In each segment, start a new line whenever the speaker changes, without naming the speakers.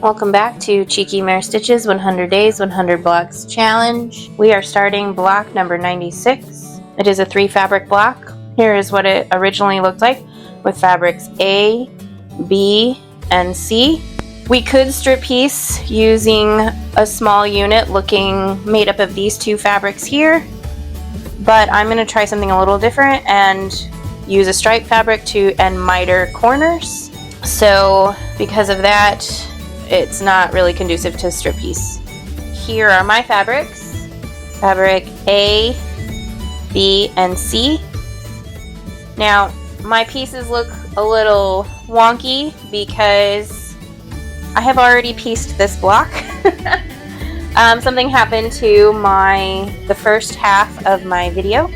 Welcome back to Cheeky Mare Stitches 100 Days, 100 Blocks Challenge. We are starting block number 96. It is a 3 fabric block. Here is what it originally looked like with fabrics A, B, and C. We could strip piece using a small unit made up of these 2 fabrics here, but I'm going to try something a little different and use a stripe fabric and miter corners. So because of that, it's not really conducive to strip piece. Here are my fabrics. Fabric A, B, and C. Now, my pieces look a little wonky because I have already pieced this block. Something happened to the first half of my video,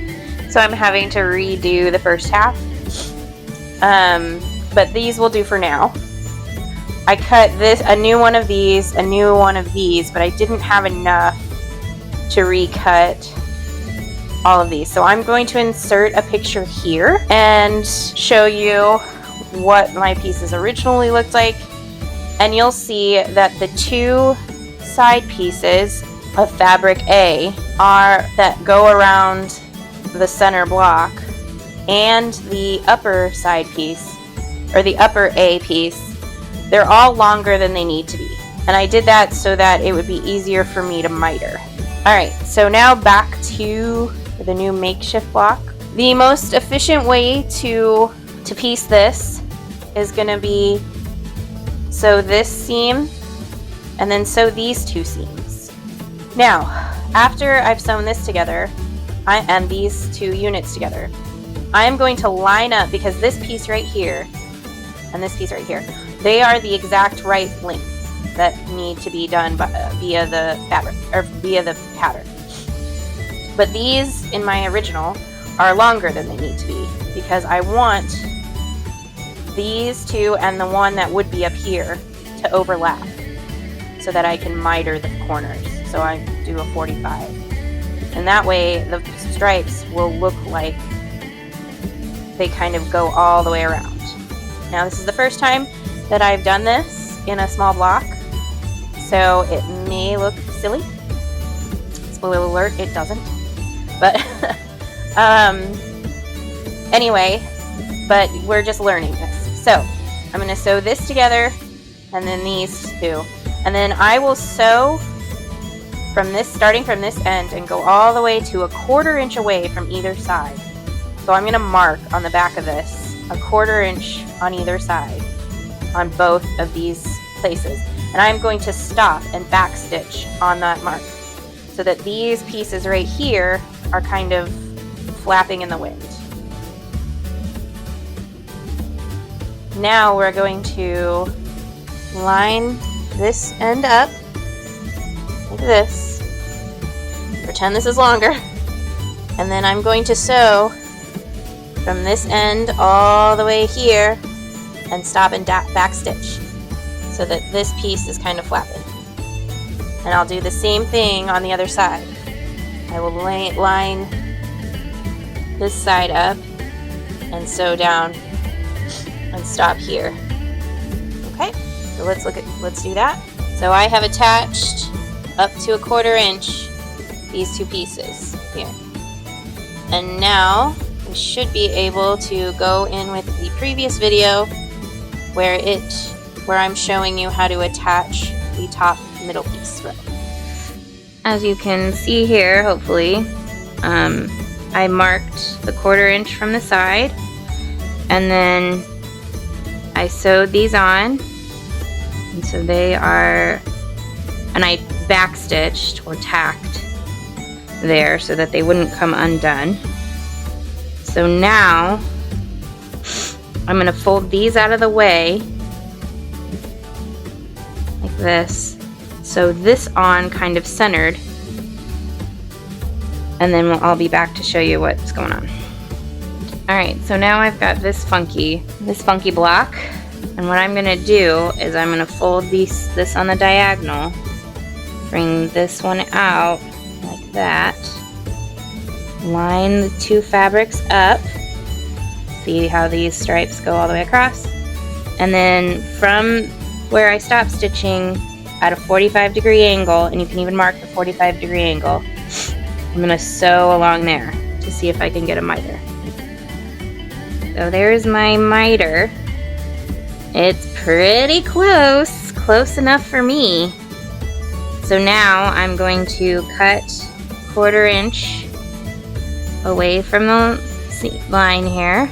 so I'm having to redo the first half. But these will do for now. I cut a new one of these, a new one of these, but I didn't have enough to recut all of these. So I'm going to insert a picture here and show you what my pieces originally looked like. And you'll see that the 2 side pieces of fabric A that go around the center block, and the upper side piece, or the upper A piece, they're all longer than they need to be. And I did that so that it would be easier for me to miter. Alright, so now back to the new makeshift block. The most efficient way to piece this is going to be sew this seam and then sew these 2 seams. Now, after I've sewn this together and these 2 units together, I am going to line up, because this piece right here and this piece right here, they are the exact right length that need to be done via the fabric, or via the pattern. But these in my original are longer than they need to be, because I want these 2 and the one that would be up here to overlap so that I can miter the corners. So I do a 45. And that way the stripes will look like they kind of go all the way around. Now this is the first time that I've done this in a small block, so it may look silly. Spoiler alert, it doesn't. But anyway, but we're just learning this. So I'm going to sew this together and then these 2. And then I will sew from this, starting from this end, and go all the way to a 1/4 inch away from either side. So I'm going to mark on the back of this a 1/4 inch on either side on both of these places. And I'm going to stop and back stitch on that mark so that these pieces right here are kind of flapping in the wind. Now we're going to line this end up like this. Pretend this is longer. And then I'm going to sew from this end all the way here and stop and back stitch so that this piece is kind of flapping. And I'll do the same thing on the other side. I will line this side up and sew down and stop here. Okay, so let's do that. So I have attached up to a 1/4 inch these 2 pieces here. And now we should be able to go in with the previous video where I'm showing you how to attach the top middle piece row. As you can see here, hopefully, I marked the 1/4 inch from the side, and then I sewed these on, and so they are, and I back stitched or tacked there so that they wouldn't come undone. So now I'm going to fold these out of the way like this. So this on kind of centered, and then I'll be back to show you what's going on. Alright, so now I've got this funky block, and what I'm going to do is I'm going to fold this on the diagonal, bring this one out like that, line the 2 fabrics up, see how these stripes go all the way across, and then from where I stopped stitching at a 45-degree angle, and you can even mark the 45-degree angle, I'm going to sew along there to see if I can get a miter. So there's my miter. It's pretty close enough for me. So now I'm going to cut 1/4 inch away from the line here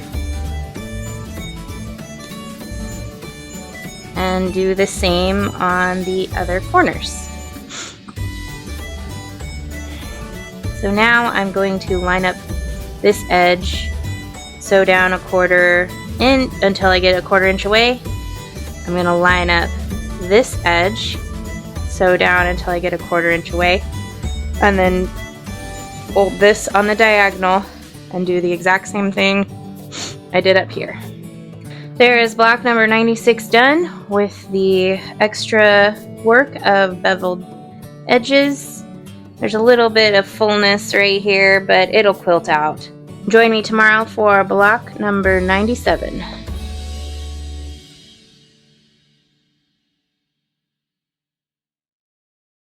and do the same on the other corners. So now I'm going to line up this edge, sew down 1/4 in until I get 1/4 inch away. I'm going to line up this edge, sew down until I get 1/4 inch away, and then fold this on the diagonal and do the exact same thing I did up here. There is block number 96 done with the extra work of beveled edges. There's a little bit of fullness right here, but it'll quilt out. Join me tomorrow for block number 97.